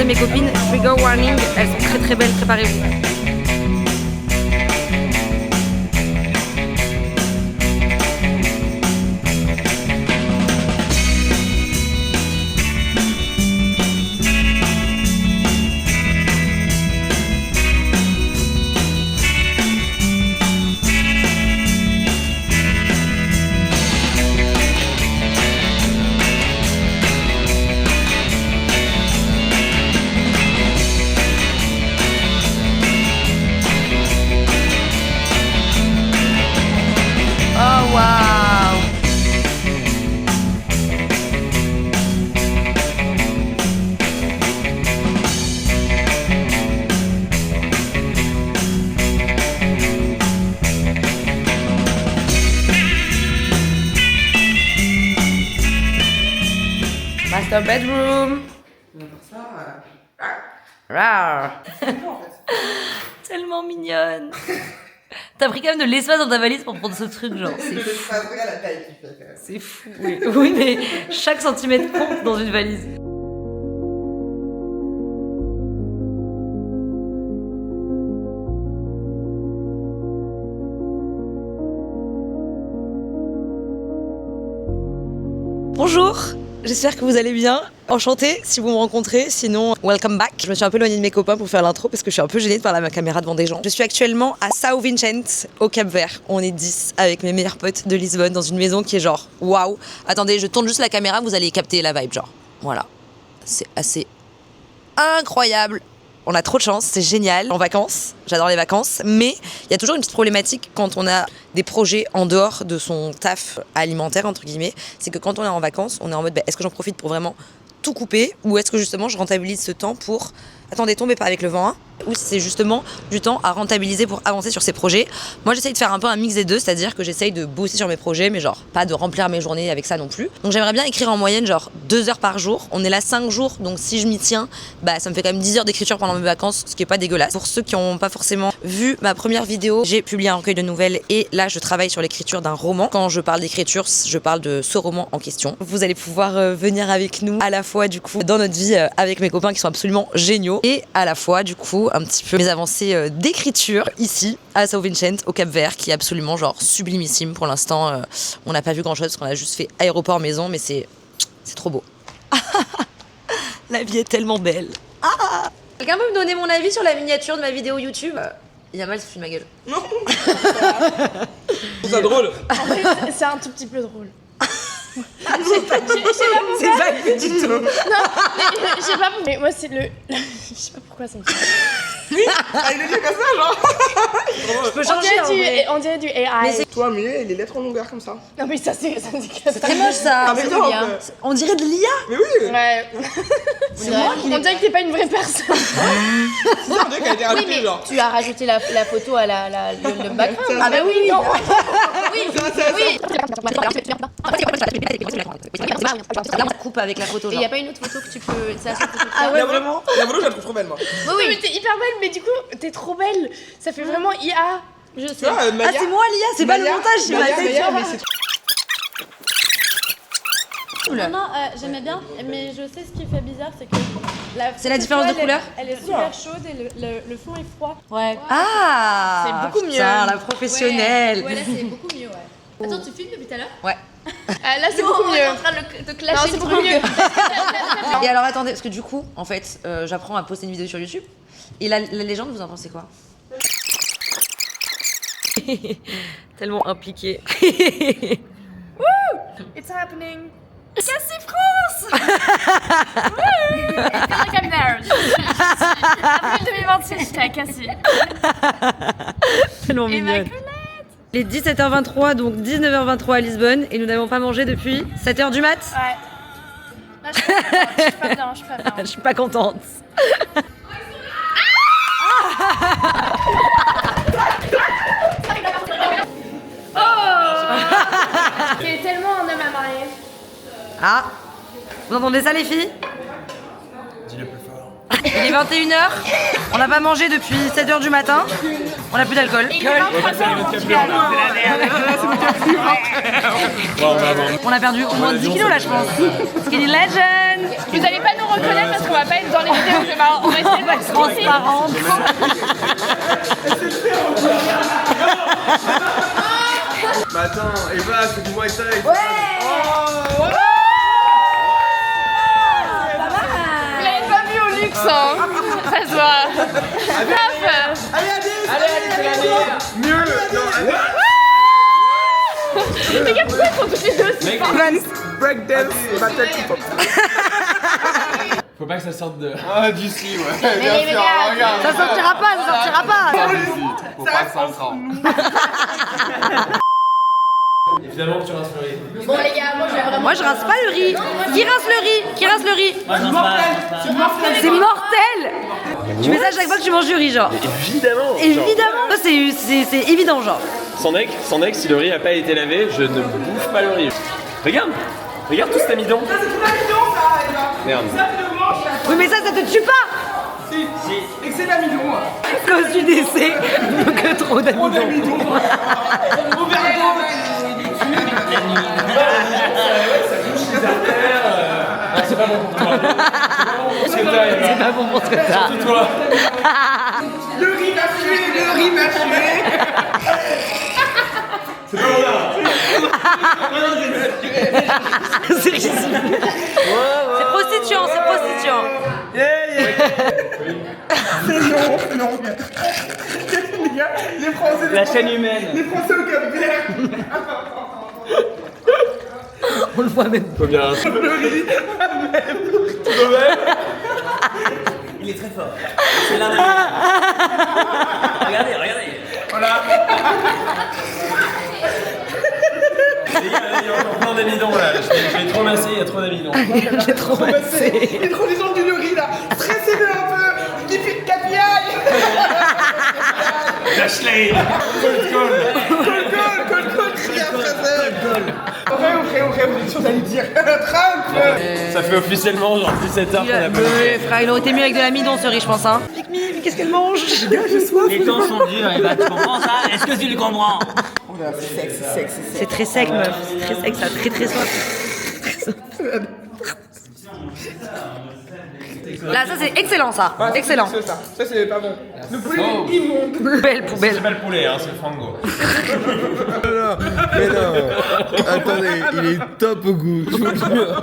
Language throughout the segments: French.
présenter mes copines. Trigger warning, elles sont très très belles, préparez-vous. Master bedroom. Rar. Tellement mignonne. T'as pris quand même de l'espace dans ta valise pour prendre ce truc, genre. C'est fou. C'est fou. Oui. Oui, mais chaque centimètre compte dans une valise. Bonjour. J'espère que vous allez bien. Enchantée si vous me rencontrez, sinon welcome back. Je me suis un peu éloignée de mes copains pour faire l'intro parce que je suis un peu gênée de parler à ma caméra devant des gens. Je suis actuellement à São Vicente, au Cap-Vert. On est 10 avec mes meilleurs potes de Lisbonne dans une maison qui est genre waouh. Attendez, je tourne juste la caméra, vous allez capter la vibe genre. Voilà. C'est assez incroyable. On a trop de chance, c'est génial. En vacances, j'adore les vacances, mais il y a toujours une petite problématique quand on a des projets en dehors de son taf alimentaire, entre guillemets. C'est que quand on est en vacances, on est en mode est-ce que j'en profite pour vraiment tout couper ou est-ce que justement je rentabilise ce temps pour... Attendez, tombez pas avec le vent, hein. Ou c'est justement du temps à rentabiliser pour avancer sur ces projets. Moi, j'essaye de faire un peu un mix des deux, c'est-à-dire que j'essaye de bosser sur mes projets, mais genre pas de remplir mes journées avec ça non plus. Donc j'aimerais bien écrire en moyenne genre 2 heures par jour. On est là 5 jours, donc si je m'y tiens, ça me fait quand même 10 heures d'écriture pendant mes vacances, ce qui est pas dégueulasse. Pour ceux qui n'ont pas forcément vu ma première vidéo, j'ai publié un recueil de nouvelles et là je travaille sur l'écriture d'un roman. Quand je parle d'écriture, je parle de ce roman en question. Vous allez pouvoir venir avec nous à la fois du coup dans notre vie avec mes copains qui sont absolument géniaux et à la fois du coup un petit peu mes avancées d'écriture ici à São Vicente au Cap-Vert qui est absolument genre sublimissime pour l'instant. On n'a pas vu grand chose parce qu'on a juste fait aéroport maison, mais c'est trop beau. La vie est tellement belle. Quelqu'un peut me donner mon avis sur la miniature de ma vidéo YouTube? Yamal se fout de ma gueule. Non. C'est drôle. En fait, c'est un tout petit peu drôle. C'est pas du tout. Non, mais je sais pas. Mais moi, c'est le. Je sais pas pourquoi ça me fait. Oui, il est dit comme ça, genre. Je peux changer. On dirait du AI. Toi, mais les lettres en longueur comme ça. Non, mais ça, c'est. C'est très moche ça. Ah, mais non, On dirait de l'IA. mais oui. Ouais. C'est moi qui On dirait que t'es pas une vraie personne. C'est ça, on dirait qu'elle a été Oui, rajoutée, mais genre. tu as rajouté la photo à le background. Ah, bah oui, non. Oui. Là on coupe avec la photo. Et il y a pas une autre photo que tu peux. C'est la seule photo que Ah t'as. ouais, Vraiment, la photo, je la trouve trop belle, moi. Oui, mais t'es hyper belle, mais du coup, t'es trop belle. Ça fait vraiment IA. Je Tu sais. vois, Ah Maya. c'est moi l'IA, c'est pas le Maya, montage, c'est ma Maya, tête. Maya, mais c'est Non, j'aimais bien, mais je sais ce qui fait bizarre, c'est que C'est la différence de couleur. Elle est super chaude et le fond est froid. Ouais. Ah C'est beaucoup mieux. Putain, la professionnelle. Ouais, là c'est beaucoup mieux, ouais. Attends, tu filmes depuis tout à l'heure? Ouais. Là, c'est beaucoup On est en mieux. train de te Non, clasher c'est le beaucoup truc. mieux. Et alors attendez, parce que du coup, en fait, j'apprends à poster une vidéo sur YouTube. Et la légende, vous en pensez quoi? Tellement impliqué. It's happening. Cassie France! I feel like I'm there. Avril 2026, j'étais à Cassie. Tellement Et mignonne. ma Il est 17h23, donc 19h23 à Lisbonne, et nous n'avons pas mangé depuis 7h du mat. Ouais. Là, je suis pas bien, je suis pas bien. Je suis pas contente. T'es tellement un homme à marier. Ah, vous entendez ça les filles? Dis-le plus fort. Il est 21h, on n'a pas mangé depuis 7h du matin, on n'a plus d'alcool. On a perdu au moins 10 kilos là je pense. Skinny Legend. Vous allez pas nous reconnaître parce qu'on va pas être dans les vidéos. On va essayer d'être Transparente. Bah attends, Eva, c'est du Muay Thai. Vous l'avez pas vu au luxe, hein. Ça se voit. Hop. Allez, c'est la meilleure. Mieux. Non, Les gars, pourquoi ils sont tous les deux si forts? breakdance, battle hip-hop. Faut pas que ça sorte de. Ah, d'ici, ouais. Bien sûr, regarde. Ça sortira pas, ça sortira pas. Faut pas que ça sorte. Évidemment que tu rinces le riz. Bon les gars, moi je vais vraiment... Moi je rince pas le riz. Qui rince le riz? Qui rince le riz? C'est mortel. Tu fais ça à chaque fois que tu manges du riz genre. Évidemment. Évidemment. Ça, c'est évident genre. Sans deck, si le riz a pas été lavé, je ne bouffe pas le riz. Regarde tout cet amidon. Ça, c'est tout l'amidon, ça, Eva. Merde. Ça, c'est le blanc, ça. Oui mais ça te tue pas. Si. Et que c'est l'amidon. Cause du décès, que trop d'amidon. C'est pas bon pour toi. C'est pas bon pour toi. Surtout toi. Le riz m'a tué, le riz m'a tué. C'est risible. C'est prostituant, c'est prostituant. C'est long. Les gars, les Français. La chaîne humaine. Les Français au Cap Vert. On le voit même. Faut bien. Il est très fort. C'est l'un des Regardez. Voilà. Il y a encore plein d'amidon là. Je vais trop masser, il y a trop d'amidon. J'ai trop massé. Il est trop descendu le riz là. Stressez-le un peu. Il fait de capillaille. Dashley. Col, crie après ça. Vrai, vous êtes sûr d'aller dire Trump. Ça fait officiellement genre 17h qu'on a pas mangé. Frère, il aurait été mieux avec de l'amidon ce riz je pense hein. Mais qu'est-ce qu'elle mange? Les temps sont durs, Eva, tu comprends ça? Est-ce que tu le comprends? C'est sec. C'est très sec meuf, c'est très sec, ça a très soif. Là ça c'est excellent ça, excellent. C'est ça c'est pas bon. Le poulet est immonde. Belle poubelle. C'est pas le poulet, hein, c'est le frango. Mais non, attendez, il est top au goût, je vous le jure.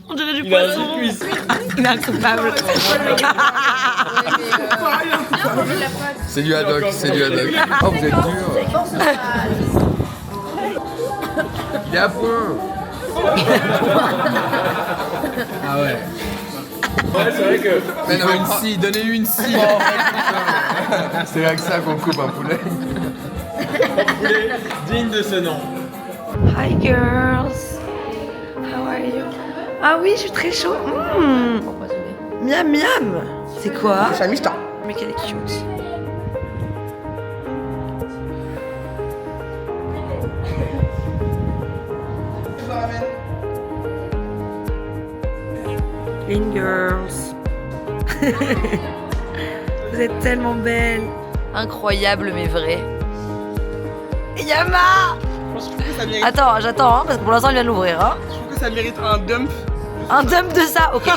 On dirait du poisson. Il est incoupable. C'est du haddock, Oh, vous êtes dur. Il est à point. Ah ouais. Ouais, c'est vrai que. Mais non, une scie, donnez-lui une scie. C'est avec ça qu'on coupe un poulet. Poulet digne de ce nom. Hi girls. How are you? Ah oui, je suis très chaud. Miam miam. C'est quoi? C'est un mixta. Mais qu'elle est cute. Clean girls. Vous êtes tellement belles. Incroyable mais vrai. Yama! Attends, j'attends, hein, parce que pour l'instant, il vient de l'ouvrir. Hein. Je trouve que ça mérite un dump. Un dump de ça, ok.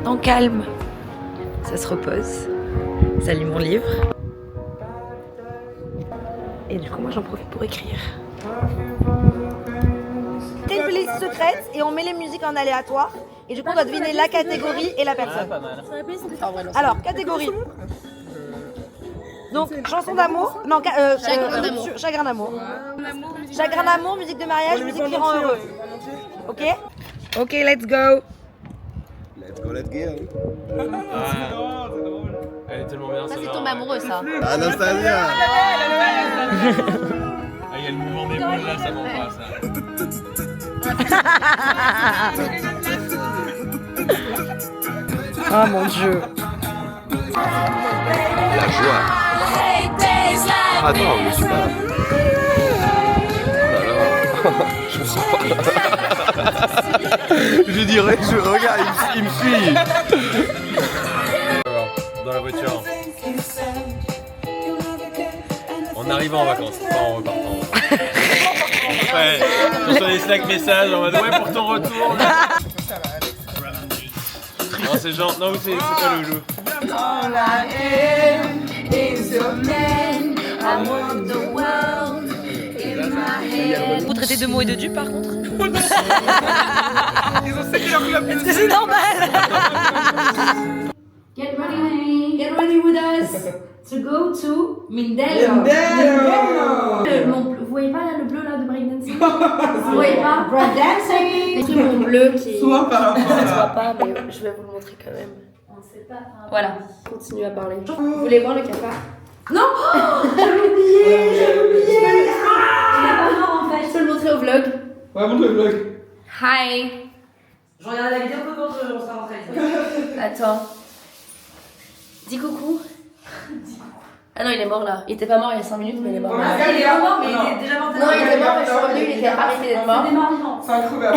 En calme. Ça se repose. Ça lit mon livre. Et du coup, moi, j'en profite pour écrire. C'est une playlist secrète et on met les musiques en aléatoire. Et du coup, on doit deviner la catégorie et la personne. Alors, catégorie. Donc, chanson d'amour. Non, chagrin d'amour. Chagrin d'amour, musique de mariage, musique qui rend heureux. Ok? Ok, let's go. Let's go. Elle est tellement bien. Ça, c'est tomber amoureux, ça. Anastasia. Ah, il y a le mouvement des boules là, ça m'en va ça. Oh mon dieu. La joie. Attends, je suis pas là. Oh là là. Je Je dirais, regarde, il me suit. Dans la voiture. En arrivant en vacances, pas en repartant. Ouais, sur les Slack messages en mode ouais pour ton retour. Non, c'est genre, non, c'est pas le jeu. Vous traitez de mots et de dupes par contre? Ils ont séqué leur club. Est-ce que c'est normal? Get ready, honey. Get ready with us to go to Mindelo. Vous voyez pas là, le bleu là de breakdancing? Vous voyez pas? Breakdancing. C'est mon bleu qui. Soit par rapport Ça se à... voit pas, mais je vais vous le montrer quand même. On sait pas. Voilà, continue à parler. Vous voulez voir le cafard? Non. J'ai oublié. Il est pas mort en fait. Je peux le montrer au vlog. Ouais, montre le vlog. Hi. Je regarde la vidéo quand on sera rentré. Attends. Dis coucou. Ah non, il est mort là. Il était pas mort il y a 5 minutes, mais il est mort. Ah, Il est pas mort, mais il était déjà mort. Non, il était mort, mais je suis revenue, il était arrêté d'être mort. C'est un creveur.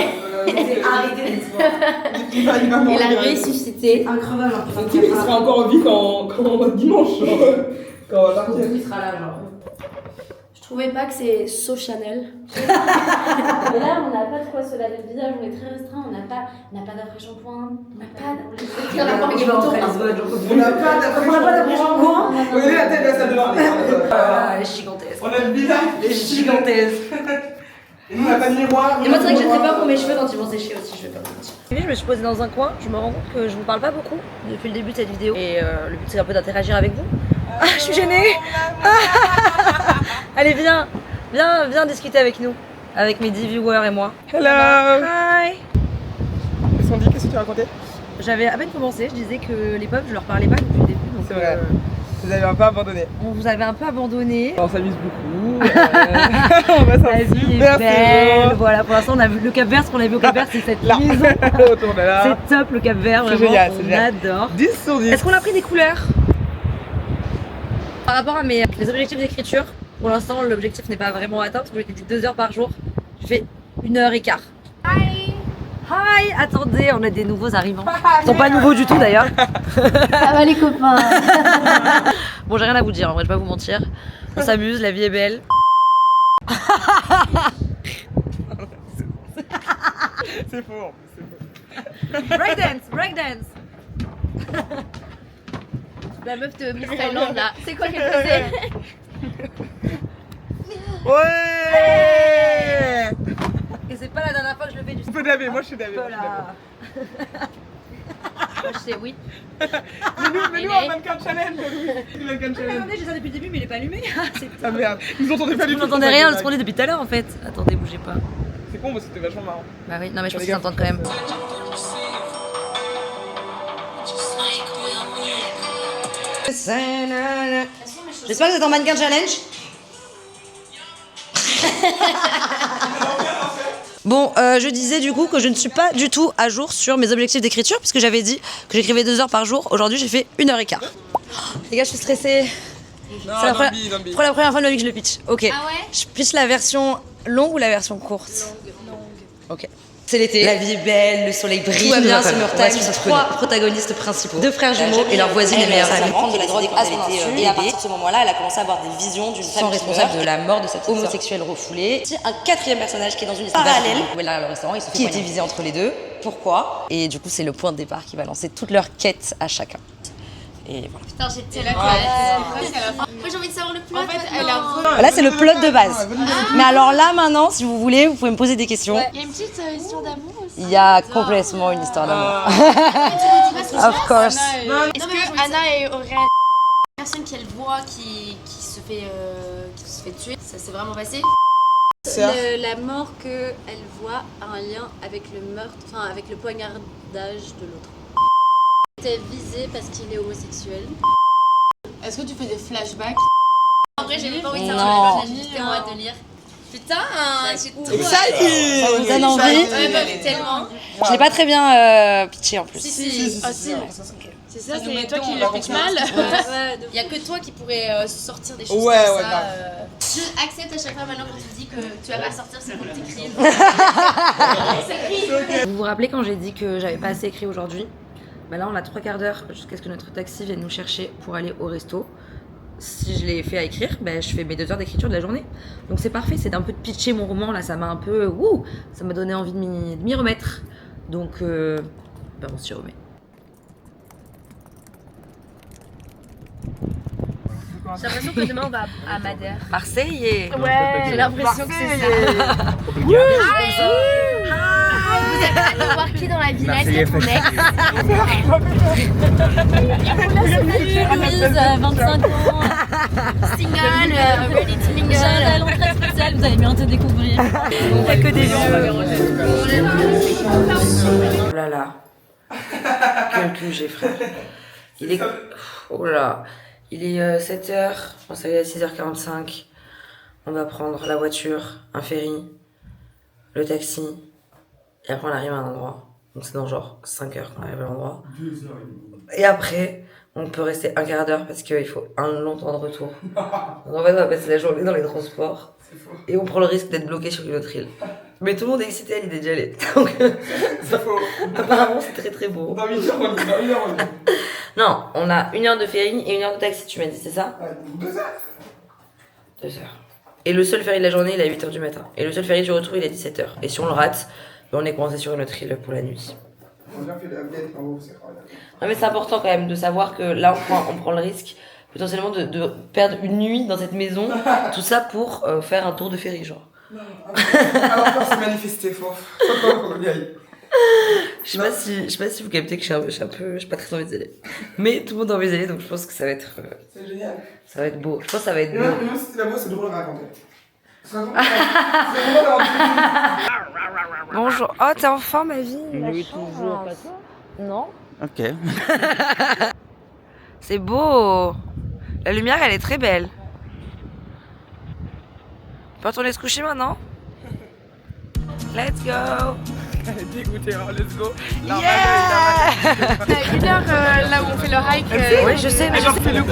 Il était arrêté d'être mort. Il va mourir. Il a ressuscité. Un creveur, genre. Il sera encore en vie quand dimanche. Quand on va partir. Il sera là, genre. Je trouvais pas que c'est So Chanel. Là, on n'a pas de quoi se laver le visage, on est très restreint, on n'a pas d'après-shampoing, on n'a pas On n'a pas d'après-shampoing. Regardez la tête de la salle de bain. Ah, elle est gigantesque. On a le visage. Elle est gigantesque. Et nous, on n'a pas de miroir. Et moi, c'est vrai que j'ai très peur pour mes cheveux quand ils vont sécher aussi, je vais pas vous mentir. Je me suis posée dans un coin, je me rends compte que je vous parle pas beaucoup depuis le début de cette vidéo. Et le but c'est un peu d'interagir avec vous. Ah, je suis gênée. Allez, viens discuter avec nous, avec mes 10 viewers et moi. Hello. Hi. Qu'est-ce que tu racontais? J'avais à peine commencé, je disais que les pubs, je leur parlais pas depuis le début. Donc, C'est vrai. Vous avez un peu abandonné. on vous avait un peu abandonné. On s'amuse beaucoup. On va La vie est belle. Voilà, pour l'instant, on a vu le Cap Vert. Ce qu'on a vu au Cap Vert, c'est cette Là. maison. Autour de là. C'est top le Cap Vert, C'est vraiment. génial, c'est On génial. adore. 10 sur 10. Est-ce qu'on a pris des couleurs? Par rapport à mes objectifs d'écriture, pour l'instant, l'objectif n'est pas vraiment atteint parce que j'ai dit 2 heures par jour. Je fais 1h15. Hi. Hi, attendez, on a des nouveaux arrivants. Ils sont pas nouveaux du tout d'ailleurs. Ça va les copains. Bon, j'ai rien à vous dire, en vrai, je vais pas vous mentir. On s'amuse, la vie est belle. C'est faux. Breakdance, breakdance. La meuf de Miss Thaïlande là, c'est quoi qu'elle faisait? Ouais. Et c'est pas la dernière fois que je le fais du On peut daver, moi je suis davé. Voilà. Moi je sais oui. Mais nous on mannequin challenge. Mannequin challenge. Attendez, j'ai ça depuis le début, mais il est pas allumé. Ah merde, nous entendez pas du Vous tout. n'entendez rien de ce qu'on dit depuis tout à l'heure en fait. Attendez, bougez pas. C'est con parce que c'était vachement marrant. Bah oui, non mais je pense qu'ils s'entendent quand même. J'espère que vous êtes en mannequin challenge. Bon, je disais du coup que je ne suis pas du tout à jour sur mes objectifs d'écriture puisque j'avais dit que j'écrivais 2 heures par jour. Aujourd'hui, j'ai fait 1h15. Les gars, je suis stressée. Non, C'est la don't be. pour la première fois de ma vie que je le pitch. Ok. Ah ouais? Je pitch la version longue ou la version courte? Longue. Ok. C'est l'été. La vie est belle, le soleil brille. Tout va bien, Summer Time. 3 protagonistes principaux. 2 frères jumeaux et leur voisine et meilleure amie. Prendre de la drogue à son insu. Et à partir de ce moment-là, elle a commencé à avoir des visions d'une femme responsable de la mort de cette homosexuelle refoulée. Un 4e personnage qui est dans une histoire parallèle. Où elle a le restaurant, qui est divisé entre les deux. Pourquoi? Et du coup, c'est le point de départ qui va lancer toute leur quête à chacun. Et voilà. Putain, j'ai tellement hâte. Moi j'ai envie de savoir le plot. En fait, elle a Là, c'est le plot de base. Mais alors là, maintenant, si vous voulez, vous pouvez me poser des questions. Il y a une petite histoire d'amour aussi. Il y a complètement une histoire d'amour. Of course. Est-ce que Anna et Aurélien, la personne qu'elle voit qui se fait tuer, ça s'est vraiment passé? La mort qu'elle voit a un lien avec le meurtre, enfin avec le poignardage de l'autre. Elle était visée parce qu'il est homosexuel. Est-ce que tu fais des flashbacks? En vrai, j'avais pas envie de Non. savoir, j'ai juste hâte de lire. Putain, j'ai trop hâte. Ça vous donne envie? Ouais, bah, tellement. Je l'ai pas très bien pitché en plus. Si. Ah si. C'est ça, c'est toi qui le pitch mal. Il y a que toi qui pourrais sortir des choses Ouais, comme ouais, ça. grave. Je accepte à chaque fois maintenant quand tu dis que tu vas pas sortir, c'est pour que t'écrives. Vous vous rappelez quand j'ai dit que j'avais pas assez écrit aujourd'hui? Bah là on a 3 quarts d'heure jusqu'à ce que notre taxi vienne nous chercher pour aller au resto. Si je l'ai fait à écrire, bah, je fais mes 2 heures d'écriture de la journée. Donc c'est parfait, c'est d'un peu de pitcher mon roman là, ça m'a un peu... Wouh, ça m'a donné envie de m'y remettre. Donc bah, on s'y remet. J'ai l'impression que demain on va à Madère. Marseille. Ouais, j'ai l'impression que c'est ça. Vous êtes allé voir qui dans la villette? Il y a ton ex. Louise, 25 ans, Single, ready to mingle. j'ai un talent très spécial, vous allez bientôt découvrir. Il n'y a que des vieux. Oh là là. Quel cul j'ai, frère. Il est... Oh là. Il est 7h, on s'est à 6h45. On va prendre la voiture, un ferry, le taxi. Et après on arrive à un endroit. Donc c'est dans genre 5 heures qu'on arrive à l'endroit. Et après, on peut rester un quart d'heure parce qu'il faut un long temps de retour. Donc en fait on va passer la journée dans les transports. Et on prend le risque d'être bloqué sur une autre île. Mais tout le monde est excité à l'idée d'y aller. Donc C'est faux. apparemment c'est très très beau. Dans 8 heures, on y va. 1 heure, on y va. Non, on a 1 heure de ferry et 1 heure de taxi, tu m'as dit, c'est ça? Ouais, 2 heures. 2 heures. Et le seul ferry de la journée, il est à 8h du matin. Et le seul ferry du retour, il est à 17h. Et si on le rate, on est coincé sur une autre île pour la nuit. On a bien fait la villette en haut, c'est incroyable. Non mais c'est important quand même de savoir que là, on prend le risque potentiellement de perdre une nuit dans cette maison. Tout ça pour faire un tour de ferry, genre. Alors, on s'est manifesté, faut qu'on y aille. Je sais pas si vous captez que j'ai pas très envie d'y aller. Mais tout le monde a envie d'y aller, donc je pense que ça va être... C'est génial. ça va être beau. Je pense que ça va être Et beau. même si c'est la voix, c'est drôle à raconter. C'est drôle à raconter. Bonjour. Oh, t'es en forme, ma vie? Oui, toujours. Non. Ok. C'est beau. La lumière, elle est très belle. On peut retourner se coucher maintenant? Let's go. Elle est dégoûtée, alors let's go. Yeah. On a 1 heure là où on fait le hike. Oui, je sais, mais je sais. Le hike.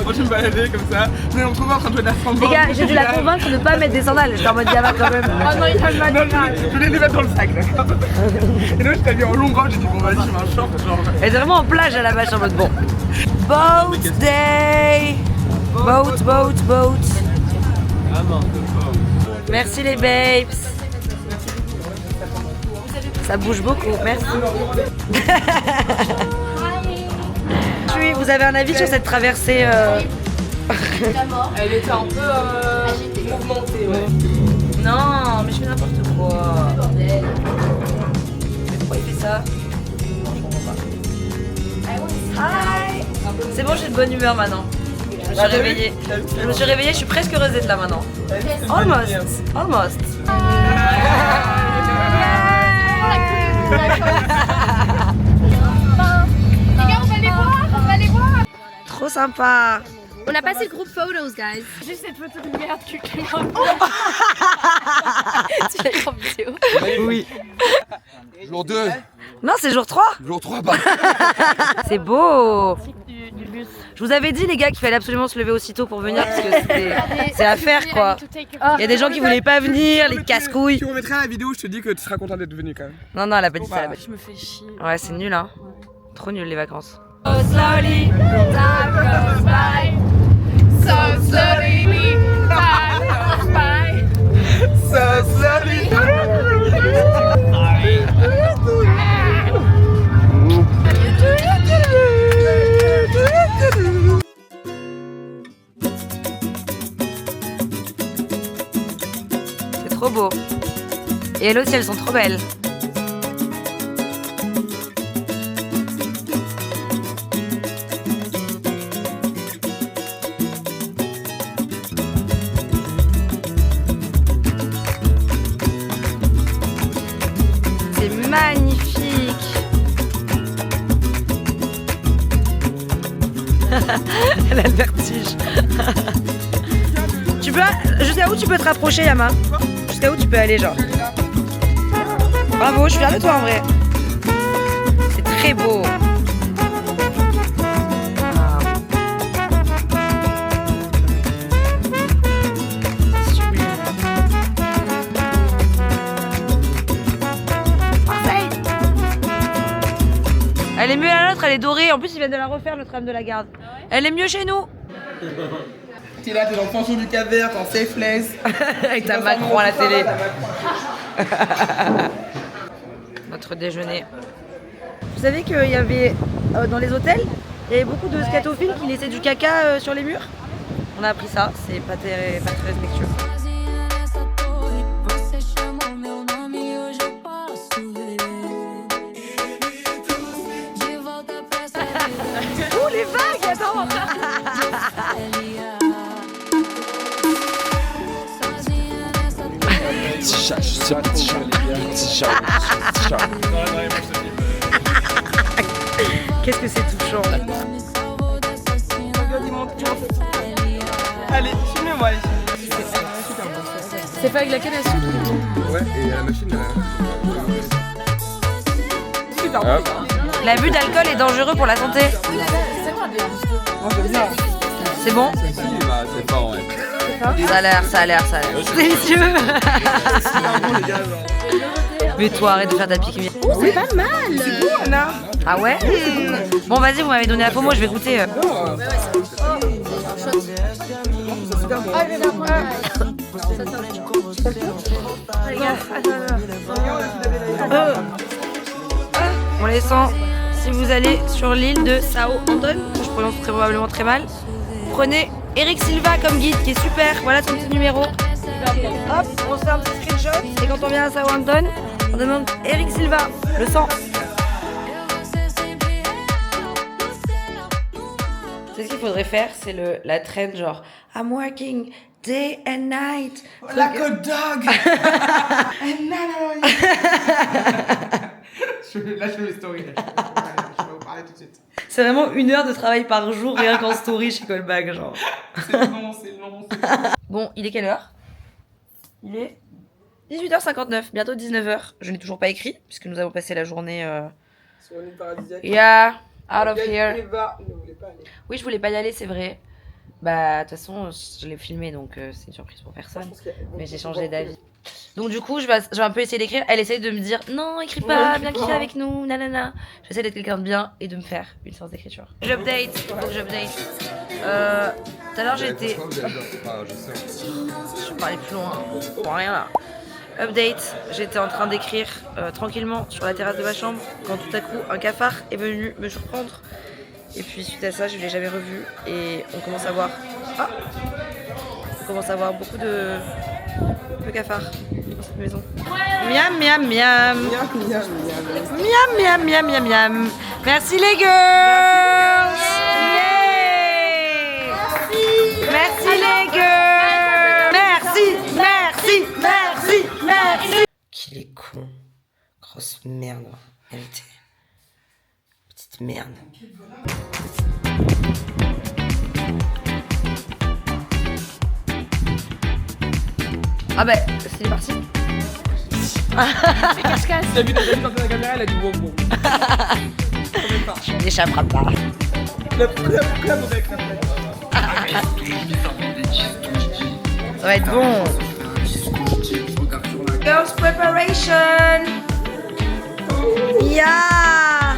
Moi, je me baladais comme ça. Mais on trouve en train de jouer de la samba. Les gars, j'ai dû la convaincre de ne pas mettre des sandales. J'étais en mode Yava quand même. Oh non, il fait mal. Je voulais les mettre dans le sac, d'accord. Et là, je t'ai mis en long robe, j'ai dit, bon, vas-y, je mets un short, genre. Elle était vraiment en plage à la bâche en mode bon. Boat day. Boat. Merci les babes. Ça bouge beaucoup, merci. Oui, vous avez un avis sur cette traversée Elle était un peu mouvementée, ouais. Non, mais je fais n'importe quoi. Mais pourquoi il fait ça? Hi. C'est bon, j'ai de bonne humeur maintenant. Je me suis réveillée. Je suis presque heureuse d'être là maintenant. Almost. Les gars, on va les voir. Trop sympa. On a passé le groupe photos, guys. Juste cette photo de merde que Clément. Tu l'as en vidéo. Oui. Jour 2, Non, c'est jour 3. jour 3, bah. C'est beau. Je vous avais dit les gars qu'il fallait absolument se lever aussitôt pour venir parce que c'est à faire quoi. Il y a des gens qui voulaient pas venir, les casse-couilles. Tu remettras la vidéo, je te dis que tu seras content d'être venu quand même. Non, elle a pas dit ça. Elle a pas dit. Je me fais chier. Ouais, c'est nul hein. Trop nul les vacances. So slowly, time goes by. So slowly, time goes by. So slowly. C'est trop beau. Et elles aussi, elles sont trop belles. C'est magnifique. Elle a le vertige. Tu peux... Jusqu'à où tu peux te rapprocher, Yama? Jusqu'à où tu peux aller, genre? Bravo, je suis fière de toi en vrai. C'est très beau. Elle est mieux la nôtre, elle est dorée. En plus, ils viennent de la refaire, le tram de la garde. Elle est mieux chez nous. T'es là, t'es dans le pension du Cap Vert, en safeless. Avec ta Macron à la télé. Notre déjeuner. Vous savez qu'il y avait dans les hôtels, il y avait beaucoup de scatophiles qui laissaient du caca sur les murs. On a appris ça, c'est pas très respectueux. Oh les vagues, attends. Qu'est-ce que c'est touchant. Allez, filmez-moi, allez. C'est pas avec la canne à sucre? Ouais, et la machine. Super bon. L'abus d'alcool est dangereux pour la santé. C'est bon? C'est pas en vrai. Ça a l'air. C'est délicieux. Mais toi, arrête de faire ta pique. C'est pas mal. C'est bon, Anna. Ah ouais? Bon, vas-y, vous m'avez donné la FOMO, je vais goûter. On les sent. Si vous allez sur l'île de Sao Anton, que je prononce très probablement très mal, prenez Eric Silva comme guide qui est super. Voilà son petit numéro. Hop, on se fait un petit screenshot et quand on vient à Sao Anton, on demande Eric Silva, le sang. C'est ce qu'il faudrait faire, c'est la trend genre I'm working day and night. La Côte Dog. Là, je fais mes stories. Je vais vous parler tout de suite. C'est vraiment 1 heure de travail par jour rien qu'en story chez Colbag, genre. C'est long, c'est long. Bon, il est quelle heure? Il est 18h59, bientôt 19h. Je n'ai toujours pas écrit, puisque nous avons passé la journée... Sur une île paradisiaque. Yeah, out of here. Il ne voulait pas aller. Oui, je voulais pas y aller, c'est vrai. Bah, de toute façon, je l'ai filmé, donc c'est une surprise pour personne. Mais j'ai changé d'avis. Donc du coup, je vais un peu essayer d'écrire. Elle essaye de me dire, non, écris pas, viens écrire avec nous, nanana. J'essaie d'être quelqu'un de bien et de me faire une séance d'écriture. J'update, faut que j'update. Tout à l'heure, j'ai été... Je vais parler plus loin, pour rien là. Update, j'étais en train d'écrire tranquillement sur la terrasse de ma chambre quand tout à coup un cafard est venu me surprendre. Et puis suite à ça, je ne l'ai jamais revu et on commence à voir... Ah, on commence à voir beaucoup de cafards dans cette maison. Miam miam miam. Miam miam miam miam miam. Merci les girls. Yeah. Merci les girls. Merci. Qu'il est con. Grosse merde. Vérité. Petite merde. Ah bah, c'est parti. C'est cache-cache. T'as vu quand la caméra, elle a dit bon. Tu n'échapperas pas. Ça va être bon. Girls preparation. Yeah.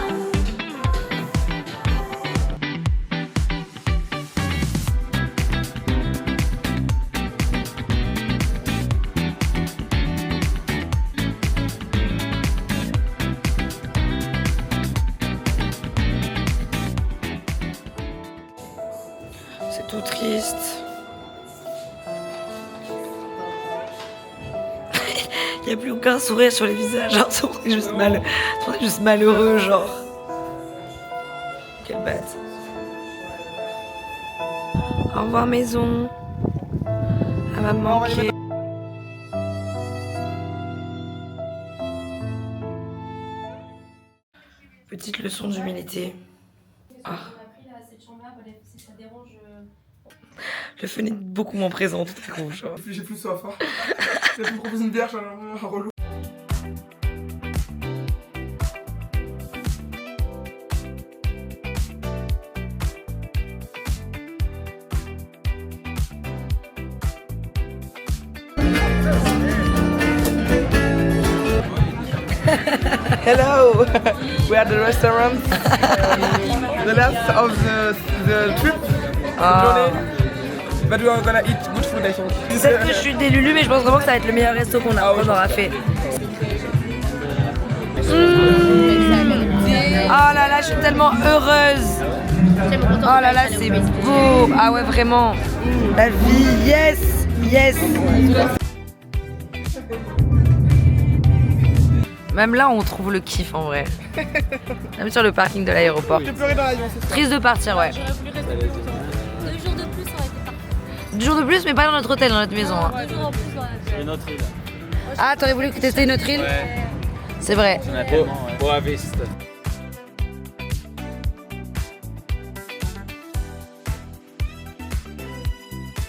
C'est tout triste. Il n'y a plus aucun sourire sur les visages, genre on est juste malheureux, genre. Quelle bête. Au revoir maison. Elle va me manquer. Petite leçon d'humilité. Ah. Le fun est beaucoup moins présent, tout est rouge. J'ai plus soif. Hein. J'ai pu me proposer une bière, je suis un relou. Hello. We are at the restaurant. The last of the trip, the journey. But we are gonna eat good food, I think. Peut-être que je suis des Lulu, mais je pense vraiment que ça va être le meilleur resto qu'on aura fait. Oh là là, je suis tellement heureuse. Oh là là, c'est beau. Ah ouais, vraiment. La vie, yes, yes. Même là, on trouve le kiff en vrai. Même sur le parking de l'aéroport. J'ai pleuré dans l'avion, c'est ça. Triste de partir, ouais. J'aurais voulu rester plus longtemps. 2 jours de plus, ça aurait été parfait. 2 jours de plus, mais pas dans notre hôtel, dans notre maison. Hein. 2 jours en plus dans la Une autre île. Ah, t'aurais voulu tester une autre île? Ouais. C'est vrai. On a tellement, ouais. Boa Vista.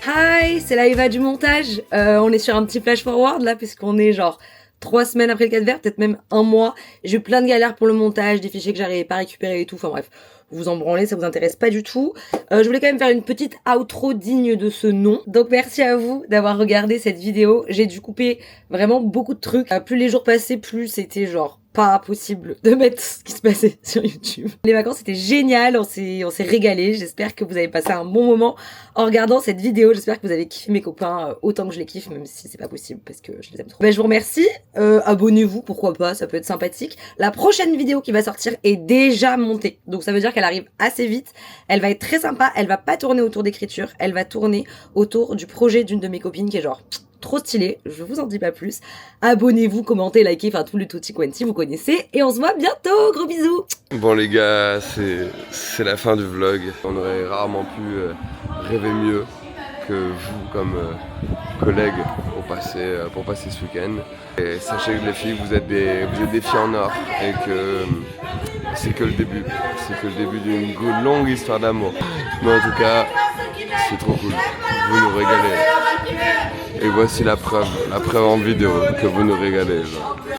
Hi, c'est la Eva du montage. On est sur un petit flash forward là, puisqu'on est genre 3 semaines après le 4 vert, peut-être même 1 mois. J'ai eu plein de galères pour le montage, des fichiers que j'arrivais pas à récupérer et tout. Enfin bref, vous en branlez, ça vous intéresse pas du tout. Je voulais quand même faire une petite outro digne de ce nom. Donc merci à vous d'avoir regardé cette vidéo. J'ai dû couper vraiment beaucoup de trucs. Plus les jours passaient, plus c'était genre pas possible de mettre ce qui se passait sur YouTube. Les vacances étaient géniales, on s'est régalé. J'espère que vous avez passé un bon moment en regardant cette vidéo. J'espère que vous avez kiffé mes copains autant que je les kiffe, même si c'est pas possible parce que je les aime trop. Je vous remercie. Abonnez-vous, pourquoi pas, ça peut être sympathique. La prochaine vidéo qui va sortir est déjà montée, donc ça veut dire qu'elle arrive assez vite. Elle va être très sympa. Elle va pas tourner autour d'écriture, elle va tourner autour du projet d'une de mes copines qui est genre trop stylé, je vous en dis pas plus. Abonnez-vous, commentez, likez, enfin tout le tutti quanti, vous connaissez. Et on se voit bientôt, gros bisous. Bon les gars, c'est la fin du vlog. On aurait rarement pu rêver mieux que vous comme collègues pour passer ce week-end. Et sachez que les filles, vous êtes des filles en or et que c'est que le début. C'est que le début d'une longue histoire d'amour. Mais en tout cas, c'est trop cool. Vous nous régalez. Et voici la preuve en vidéo que vous nous régalez. Genre.